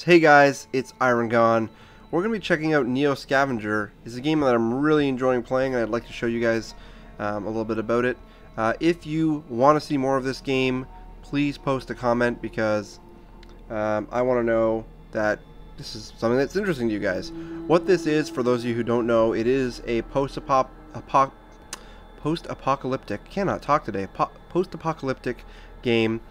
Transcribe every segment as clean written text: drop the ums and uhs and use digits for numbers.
Hey guys, it's Iron Gone. We're going to be checking out Scavenger. It's a game that I'm really enjoying playing, and I'd like to show you guys a little bit about it. If you want to see more of this game, please post a comment because I want to know that this is something that's interesting to you guys. What this is, for those of you who don't know, it is a post-apocalyptic, cannot talk today, post-apocalyptic game.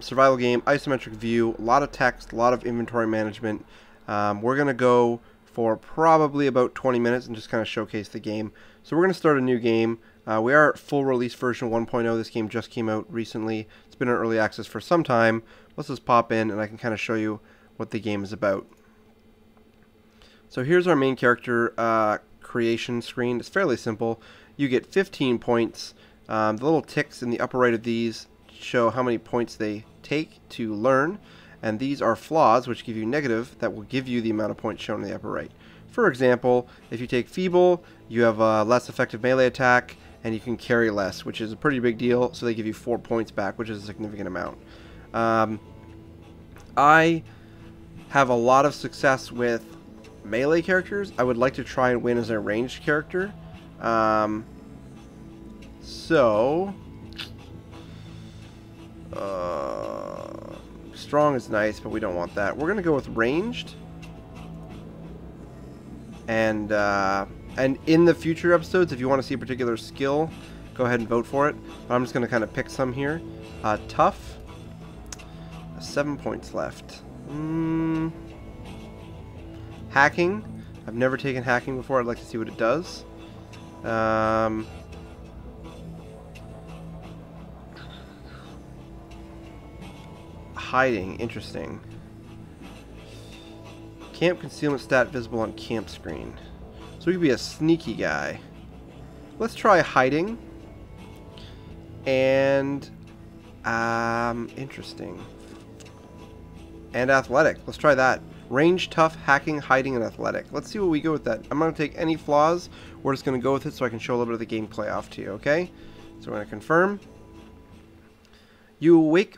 Survival game, isometric view, a lot of text, a lot of inventory management. We're going to go for probably about 20 minutes and just kind of showcase the game. So we're going to start a new game. We are at full release version 1.0. This game just came out recently. It's been in early access for some time. Let's just pop in and I can kind of show you what the game is about. So here's our main character creation screen. It's fairly simple. You get 15 points. The little ticks in the upper right of these show how many points they take to learn, and these are flaws which give you negative that will give you the amount of points shown in the upper right. For example, if you take feeble, you have a less effective melee attack and you can carry less, which is a pretty big deal, so they give you 4 points back, which is a significant amount. I have a lot of success with melee characters. I would like to try and win as a ranged character. Strong is nice, but we don't want that. We're gonna go with ranged, and in the future episodes, if you want to see a particular skill, go ahead and vote for it. But I'm just gonna kind of pick some here. Tough, 7 points left. Hacking, I've never taken hacking before. I'd like to see what it does. Hiding, interesting. Camp concealment stat visible on camp screen. So we could be a sneaky guy. Let's try hiding. And interesting. And athletic. Let's try that. Range, tough, hacking, hiding, and athletic. Let's see what we go with that. I'm not going to take any flaws. We're just going to go with it so I can show a little bit of the gameplay off to you, okay? So we're going to confirm. You wake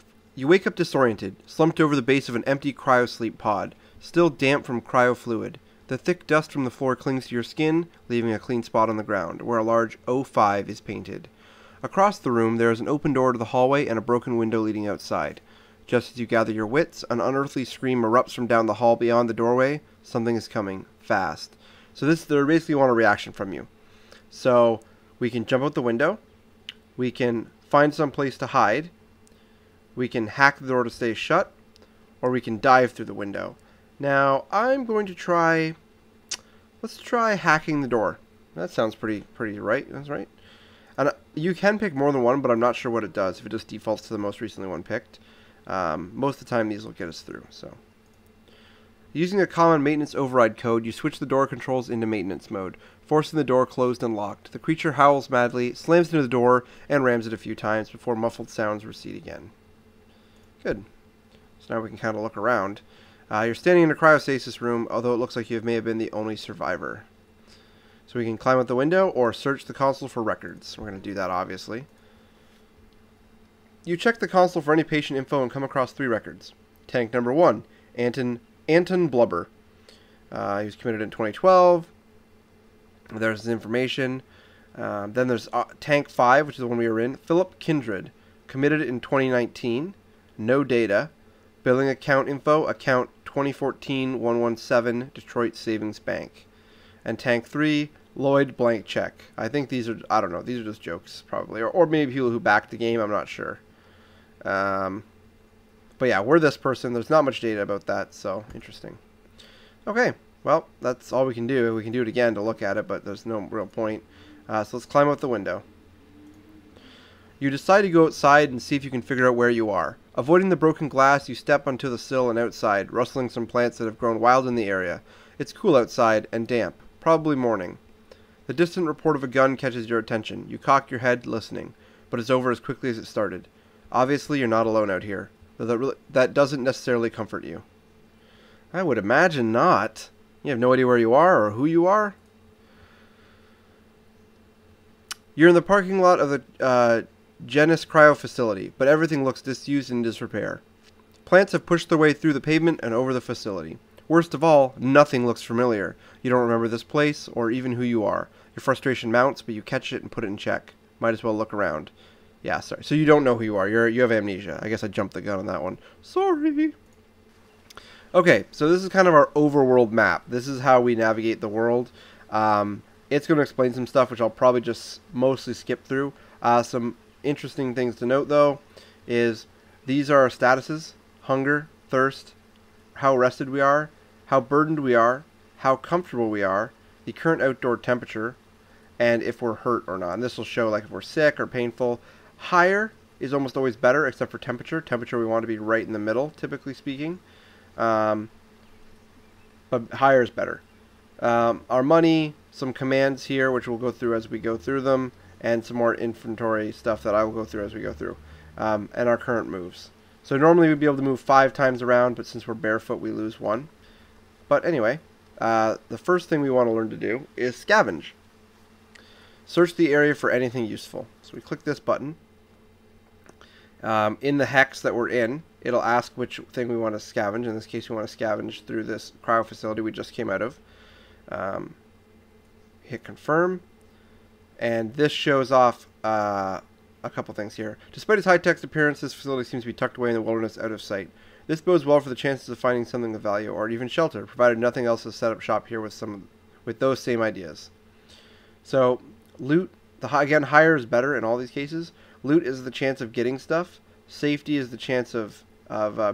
up disoriented, slumped over the base of an empty cryosleep pod, still damp from cryofluid. The thick dust from the floor clings to your skin, leaving a clean spot on the ground, where a large O5 is painted. Across the room, there is an open door to the hallway and a broken window leading outside. Just as you gather your wits, an unearthly scream erupts from down the hall beyond the doorway. Something is coming, fast. So they basically want a reaction from you. So we can jump out the window, we can find some place to hide, we can hack the door to stay shut, or we can dive through the window. Now, I'm going to try... Let's try hacking the door. That sounds pretty right. That's right. And you can pick more than one, but I'm not sure what it does, if it just defaults to the most recently one picked. Most of the time, these will get us through. So, using a common maintenance override code, you switch the door controls into maintenance mode, forcing the door closed and locked. The creature howls madly, slams into the door, and rams it a few times before muffled sounds recede again. Good. So now we can kind of look around. You're standing in a cryostasis room, although it looks like you may have been the only survivor. So we can climb out the window or search the console for records. We're going to do that, obviously. You check the console for any patient info and come across 3 records. Tank number 1, Anton Blubber. He was committed in 2012. There's his information. Then there's Tank 5, which is the one we were in. Philip Kindred, committed in 2019. No data. Billing account info, account 2014-117, Detroit Savings Bank. And Tank 3, Lloyd blank check. I think these are, I don't know, these are just jokes probably. Or maybe people who backed the game, I'm not sure. But yeah, we're this person. There's not much data about that, so interesting. Okay, well, that's all we can do. We can do it again to look at it, but there's no real point. So let's climb out the window. You decide to go outside and see if you can figure out where you are. Avoiding the broken glass, you step onto the sill and outside, rustling some plants that have grown wild in the area. It's cool outside and damp, probably morning. The distant report of a gun catches your attention. You cock your head, listening, but it's over as quickly as it started. Obviously, you're not alone out here, though that doesn't necessarily comfort you. I would imagine not. You have no idea where you are or who you are. You're in the parking lot of the Genis Cryo facility, but everything looks disused and in disrepair. Plants have pushed their way through the pavement and over the facility. Worst of all, nothing looks familiar. You don't remember this place or even who you are. Your frustration mounts, but you catch it and put it in check. Might as well look around. Yeah, sorry. So you don't know who you are. You have amnesia. I guess I jumped the gun on that one. Sorry. Okay, so this is kind of our overworld map. This is how we navigate the world. It's going to explain some stuff, which I'll probably just mostly skip through. Some interesting things to note, though, is these are our statuses: hunger, thirst, how rested we are, how burdened we are, how comfortable we are, the current outdoor temperature, and if we're hurt or not. And this will show like if we're sick or painful. Higher is almost always better, except for temperature. Temperature we want to be right in the middle, typically speaking. But higher is better. Our money, some commands here, which we'll go through as we go through them, and some more inventory stuff that I will go through as we go through, and our current moves. So normally we'd be able to move 5 times around, but since we're barefoot, we lose 1. But anyway, the first thing we want to learn to do is scavenge. Search the area for anything useful. So we click this button. In the hex that we're in, it'll ask which thing we want to scavenge. In this case, we want to scavenge through this cryo facility we just came out of. Hit confirm. And this shows off a couple things here. Despite its high-tech appearance, this facility seems to be tucked away in the wilderness out of sight. This bodes well for the chances of finding something of value, or even shelter, provided nothing else is set up shop here with those same ideas. So, loot, again, higher is better in all these cases. Loot is the chance of getting stuff. Safety is the chance of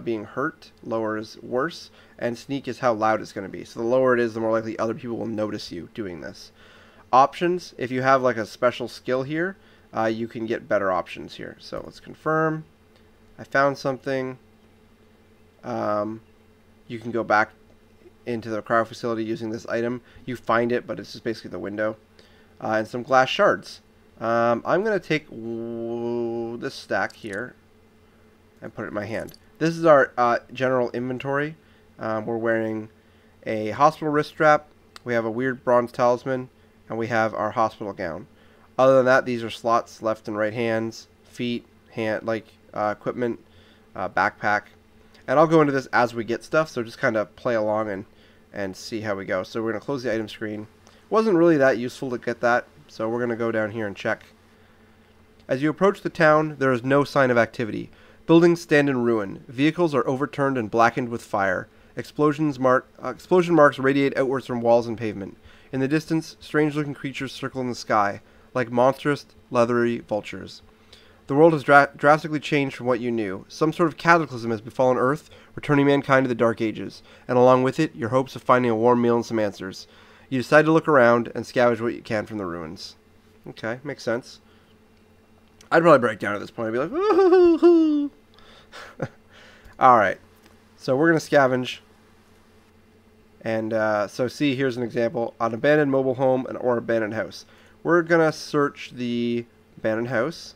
being hurt. Lower is worse. And sneak is how loud it's going to be. So the lower it is, the more likely other people will notice you doing this. Options, if you have like a special skill here, you can get better options here. So let's confirm. I found something. You can go back into the cryo facility using this item. You find it, but it's just basically the window. And some glass shards. I'm going to take this stack here and put it in my hand. This is our general inventory. We're wearing a hospital wrist strap. We have a weird bronze talisman. And we have our hospital gown. Other than that, these are slots, left and right hands, feet, equipment, backpack. And I'll go into this as we get stuff, so just kind of play along and see how we go. So we're going to close the item screen. Wasn't really that useful to get that, so we're going to go down here and check. As you approach the town, there is no sign of activity. Buildings stand in ruin. Vehicles are overturned and blackened with fire. Explosion marks radiate outwards from walls and pavement. In the distance, strange-looking creatures circle in the sky, like monstrous, leathery vultures. The world has drastically changed from what you knew. Some sort of cataclysm has befallen Earth, returning mankind to the Dark Ages, and along with it, your hopes of finding a warm meal and some answers. You decide to look around and scavenge what you can from the ruins. Okay, makes sense. I'd probably break down at this point. I'd be like, woo-hoo-hoo-hoo. Alright, so we're going to scavenge. And so see, here's an example. An abandoned mobile home or abandoned house. We're going to search the abandoned house.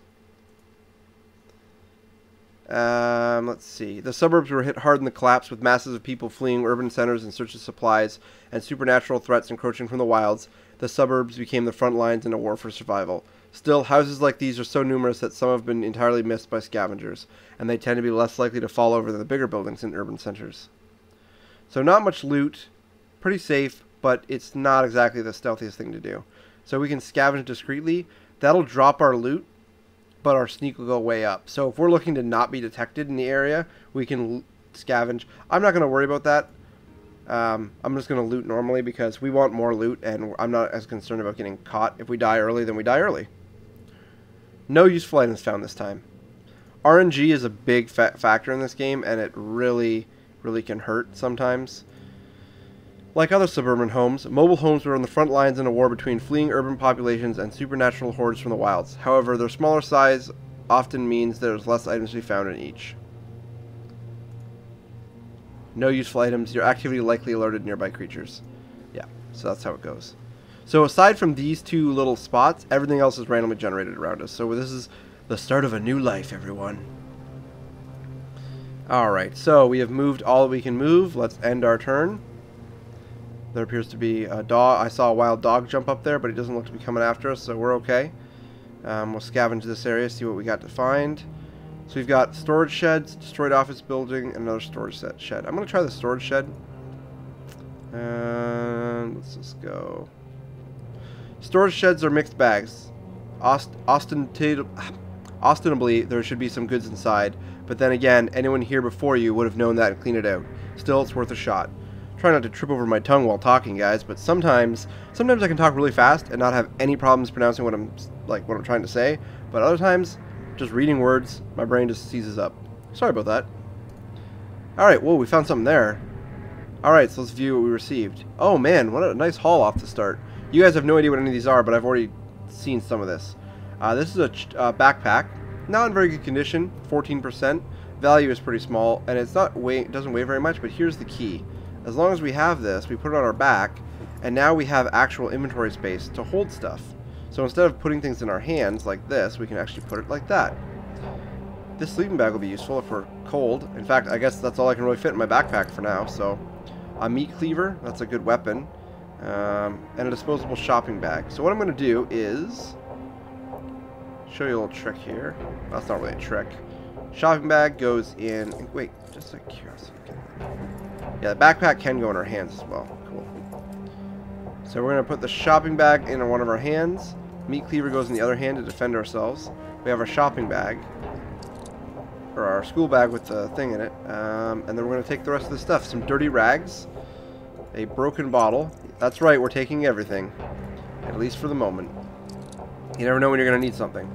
Let's see. The suburbs were hit hard in the collapse, with masses of people fleeing urban centers in search of supplies and supernatural threats encroaching from the wilds. The suburbs became the front lines in a war for survival. Still, houses like these are so numerous that some have been entirely missed by scavengers, and they tend to be less likely to fall over than the bigger buildings in urban centers. So not much loot. Pretty safe, but it's not exactly the stealthiest thing to do. So we can scavenge discreetly. That'll drop our loot, but our sneak will go way up. So if we're looking to not be detected in the area, we can scavenge. I'm not going to worry about that. I'm just going to loot normally because we want more loot, and I'm not as concerned about getting caught. If we die early, then we die early. No useful items found this time. RNG is a big factor in this game, and it really, really can hurt sometimes. Like other suburban homes, mobile homes were on the front lines in a war between fleeing urban populations and supernatural hordes from the wilds. However, their smaller size often means there's less items to be found in each. No useful items. Your activity likely alerted nearby creatures. Yeah, so that's how it goes. So aside from these two little spots, everything else is randomly generated around us. So this is the start of a new life, everyone. Alright, so we have moved all that we can move. Let's end our turn. There appears to be a dog. I saw a wild dog jump up there, but he doesn't look to be coming after us, so we're okay. We'll scavenge this area, see what we got to find. So we've got storage sheds, destroyed office building, and another storage shed. I'm going to try the storage shed. And let's just go. Storage sheds are mixed bags. Ostensibly, there should be some goods inside, but then again, anyone here before you would have known that and cleaned it out. Still, it's worth a shot. Try not to trip over my tongue while talking, guys, but sometimes I can talk really fast and not have any problems pronouncing what I'm trying to say, but other times, just reading words, my brain just seizes up. Sorry about that. Alright, whoa, we found something there. Alright, so let's view what we received. Oh man, what a nice haul off the start. You guys have no idea what any of these are, but I've already seen some of this. This is a backpack. Not in very good condition, 14%. Value is pretty small, and it doesn't weigh very much, but here's the key. As long as we have this, we put it on our back, and now we have actual inventory space to hold stuff. So instead of putting things in our hands like this, we can actually put it like that. This sleeping bag will be useful if we're cold. In fact, I guess that's all I can really fit in my backpack for now. So a meat cleaver, that's a good weapon. And a disposable shopping bag. So what I'm going to do is show you a little trick here. That's not really a trick. Shopping bag goes in... Wait, just out of curiosity. Yeah, the backpack can go in our hands as well. Cool. So we're going to put the shopping bag in one of our hands. Meat cleaver goes in the other hand to defend ourselves. We have our shopping bag. Or our school bag with the thing in it. And then we're going to take the rest of the stuff. Some dirty rags. A broken bottle. That's right, we're taking everything. At least for the moment. You never know when you're going to need something.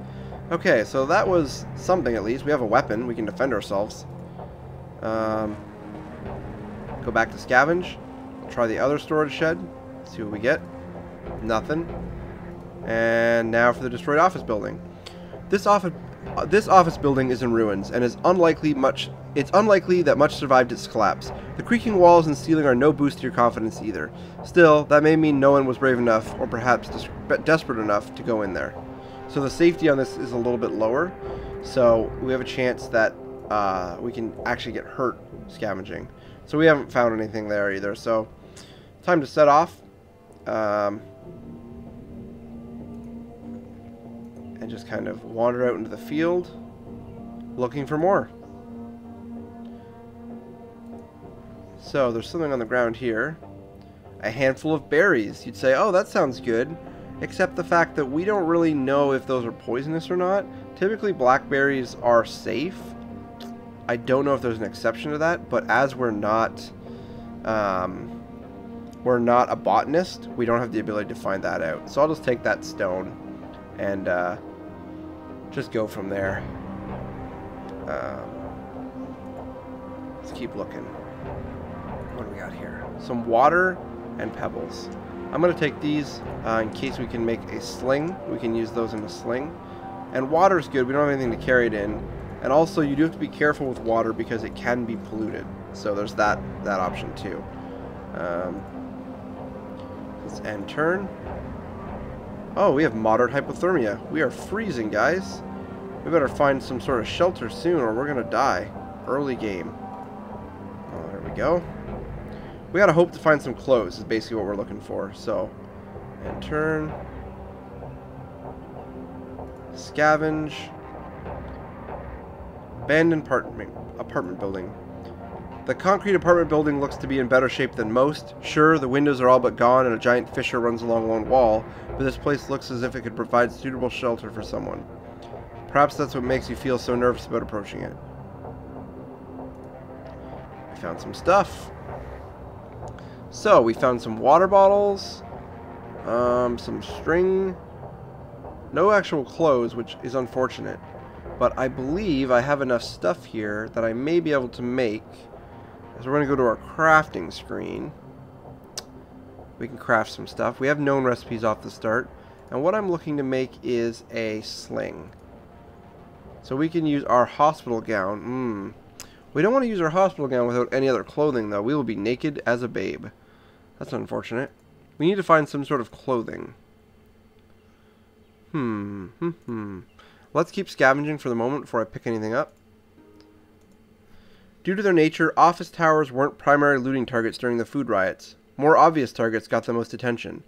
Okay, so that was something at least. We have a weapon. We can defend ourselves. Go back to scavenge. Try the other storage shed. See what we get. Nothing. And now for the destroyed office building. This office building is in ruins and is unlikely that much survived its collapse. The creaking walls and ceiling are no boost to your confidence either. Still, that may mean no one was brave enough or perhaps desperate enough to go in there. So the safety on this is a little bit lower. So we have a chance that we can actually get hurt scavenging. So we haven't found anything there either. So time to set off. And just kind of wander out into the field looking for more. So there's something on the ground here. A handful of berries. You'd say, oh, that sounds good. Except the fact that we don't really know if those are poisonous or not. Typically blackberries are safe. I don't know if there's an exception to that, but as we're not a botanist, we don't have the ability to find that out. So I'll just take that stone and just go from there. Let's keep looking. What do we got here? Some water and pebbles. I'm going to take these in case we can make a sling. We can use those in a sling. And water is good. We don't have anything to carry it in. And also, you do have to be careful with water because it can be polluted. So there's that option too. Let's end turn. Oh, we have moderate hypothermia. We are freezing, guys. We better find some sort of shelter soon or we're going to die. Early game. Oh, there we go. We gotta hope to find some clothes is basically what we're looking for. So, end turn. Scavenge. Abandoned apartment building. The concrete apartment building looks to be in better shape than most. Sure, the windows are all but gone and a giant fissure runs along one wall, but this place looks as if it could provide suitable shelter for someone. Perhaps that's what makes you feel so nervous about approaching it. We found some stuff. So, we found some water bottles, some string, no actual clothes, which is unfortunate. But I believe I have enough stuff here that I may be able to make. So we're going to go to our crafting screen. We can craft some stuff. We have known recipes off the start. And what I'm looking to make is a sling. So we can use our hospital gown. We don't want to use our hospital gown without any other clothing, though. We will be naked as a babe. That's unfortunate. We need to find some sort of clothing. Let's keep scavenging for the moment before I pick anything up. Due to their nature, office towers weren't primary looting targets during the food riots. More obvious targets got the most attention.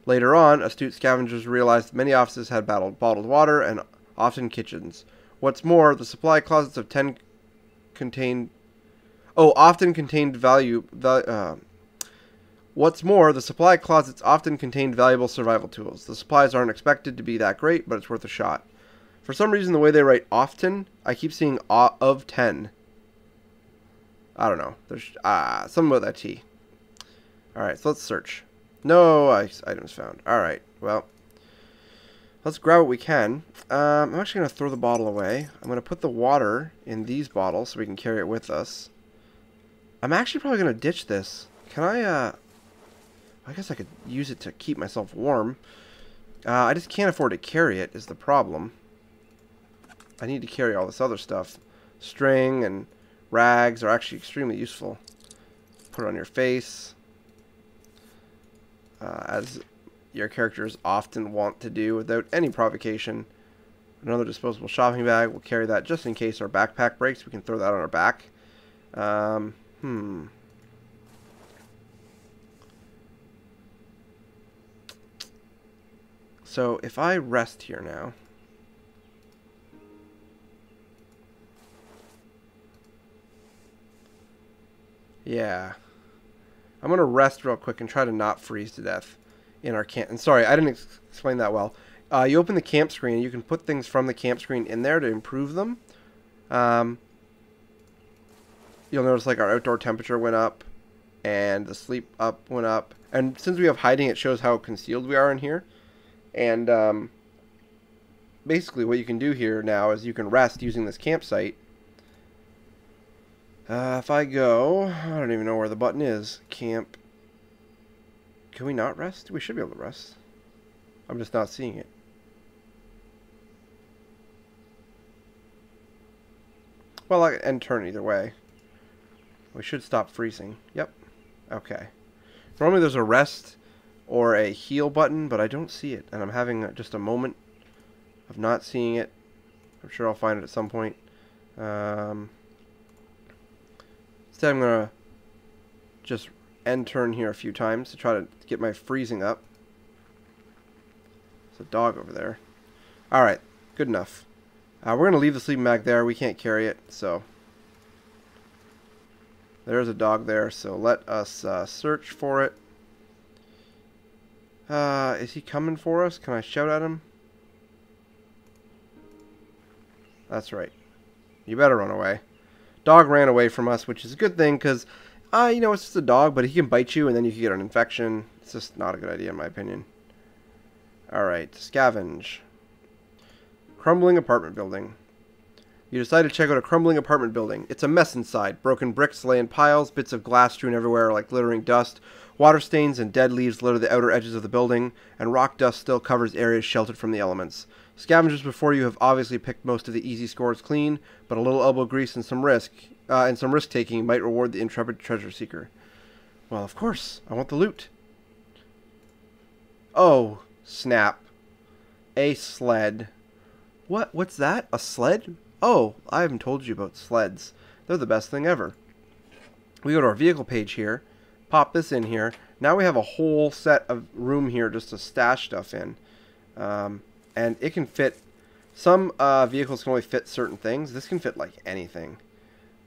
Later on, astute scavengers realized many offices had bottled water and often kitchens. What's more, the supply closets of 10 contain... Oh, often contained value... What's more, the supply closets often contained valuable survival tools. The supplies aren't expected to be that great, but it's worth a shot. For some reason, the way they write often, I keep seeing of 10. I don't know. There's something about that T. Alright, so let's search. No items found. Alright, well. Let's grab what we can. I'm actually going to throw the bottle away. I'm going to put the water in these bottles so we can carry it with us. I'm actually probably going to ditch this. Can I guess I could use it to keep myself warm. I just can't afford to carry it is the problem. I need to carry all this other stuff. String and rags are actually extremely useful. Put it on your face. As your characters often want to do without any provocation. Another disposable shopping bag. We'll carry that just in case our backpack breaks. We can throw that on our back. So if I rest here now. Yeah. I'm going to rest real quick and try to not freeze to death in our camp. And sorry, I didn't explain that well. You open the camp screen, and you can put things from the camp screen in there to improve them. You'll notice like our outdoor temperature went up, and the sleep up went up. And since we have hiding, it shows how concealed we are in here. And basically what you can do here now is you can rest using this campsite. If I go, I don't even know where the button is. Camp. Can we not rest? We should be able to rest. I'm just not seeing it. Well, I can turn either way. We should stop freezing. Yep. Okay. Normally there's a rest or a heal button, but I don't see it. And I'm having just a moment of not seeing it. I'm sure I'll find it at some point. Instead I'm going to just end turn here a few times to try to get my freezing up. There's a dog over there. Alright, good enough. We're going to leave the sleeping bag there. We can't carry it, so... There's a dog there, so let us search for it. Is he coming for us? Can I shout at him? That's right. You better run away. Dog ran away from us, which is a good thing, because, you know, it's just a dog, but he can bite you, and then you can get an infection. It's just not a good idea, in my opinion. Alright, scavenge. Crumbling apartment building. You decide to check out a crumbling apartment building. It's a mess inside. Broken bricks lay in piles, bits of glass strewn everywhere like glittering dust. Water stains and dead leaves litter the outer edges of the building, and rock dust still covers areas sheltered from the elements. Scavengers before you have obviously picked most of the easy scores clean, but a little elbow grease and some risk-taking might reward the intrepid treasure seeker. Well, of course. I want the loot. Oh, snap. A sled. What's that? A sled? Oh, I haven't told you about sleds. They're the best thing ever. We go to our vehicle page here, pop this in here. Now we have a whole set of room here just to stash stuff in. And it can fit, some vehicles can only fit certain things. This can fit like anything.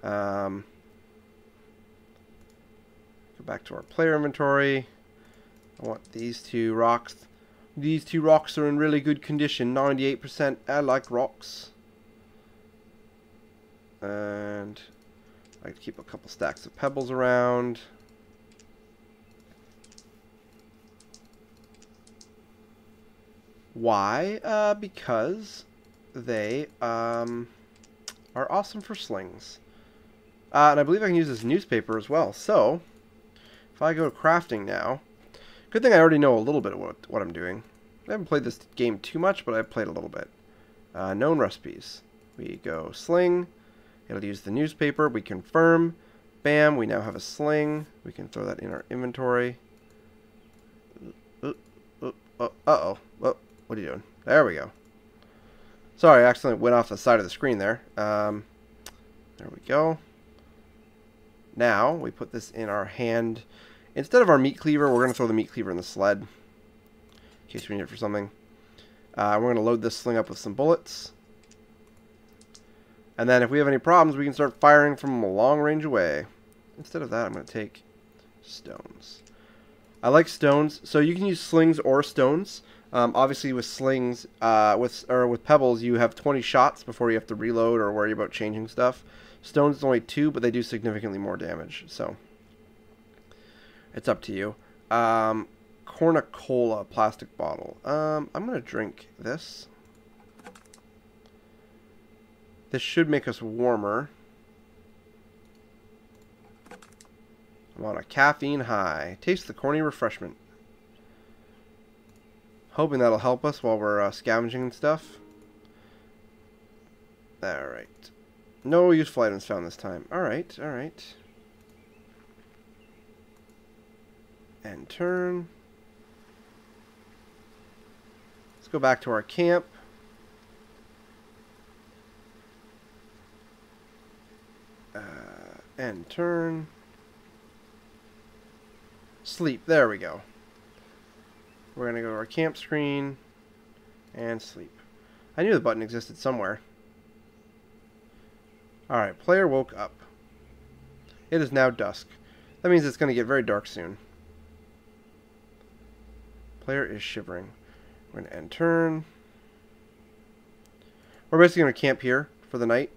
Go back to our player inventory. I want these two rocks. These two rocks are in really good condition. 98%. I like rocks. And I like to keep a couple stacks of pebbles around. Why? Because they are awesome for slings. And I believe I can use this newspaper as well. So, if I go to crafting now, good thing I already know a little bit of what I'm doing. I haven't played this game too much, but I've played a little bit. Known recipes. We go sling. It'll use the newspaper. We confirm. Bam, we now have a sling. We can throw that in our inventory. Uh-oh. What are you doing? There we go. Sorry, I accidentally went off the side of the screen there. There we go. Now, we put this in our hand. Instead of our meat cleaver, we're going to throw the meat cleaver in the sled. In case we need it for something. We're going to load this sling up with some bullets. And then if we have any problems, we can start firing from a long range away. Instead of that, I'm going to take stones. I like stones. So you can use slings or stones. Obviously with slings, with pebbles, you have 20 shots before you have to reload or worry about changing stuff. Stones is only 2, but they do significantly more damage. So it's up to you. Cornucola plastic bottle. I'm going to drink this. This should make us warmer. I'm on a caffeine high. Taste the corny refreshment. Hoping that'll help us while we're scavenging and stuff. Alright. No useful items found this time. Alright, alright. And turn. Let's go back to our camp. And turn. Sleep. There we go. We're going to go to our camp screen and sleep. I knew the button existed somewhere. Alright, player woke up. It is now dusk. That means it's going to get very dark soon. Player is shivering. We're going to end turn. We're basically going to camp here for the night.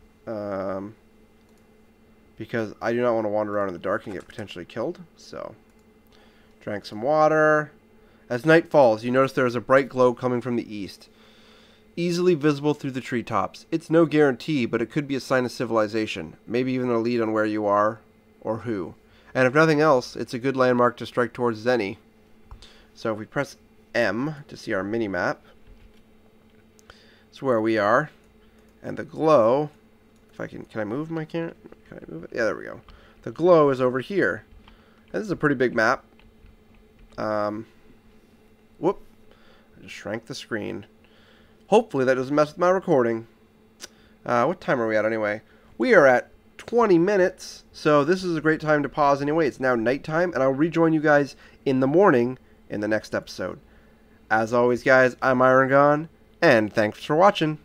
Because I do not want to wander around in the dark and get potentially killed. So, drank some water. As night falls, you notice there is a bright glow coming from the east. Easily visible through the treetops. It's no guarantee, but it could be a sign of civilization. Maybe even a lead on where you are or who. And if nothing else, it's a good landmark to strike towards Zenny. So if we press M to see our mini-map, it's where we are. And the glow, if I can I move my camera? Can I move it? Yeah, there we go. The glow is over here. And this is a pretty big map. Whoop. I just shrank the screen. Hopefully that doesn't mess with my recording. What time are we at anyway? We are at 20 minutes. So this is a great time to pause anyway. It's now nighttime, and I'll rejoin you guys in the morning in the next episode. As always, guys, I'm Iron Gone, and thanks for watching.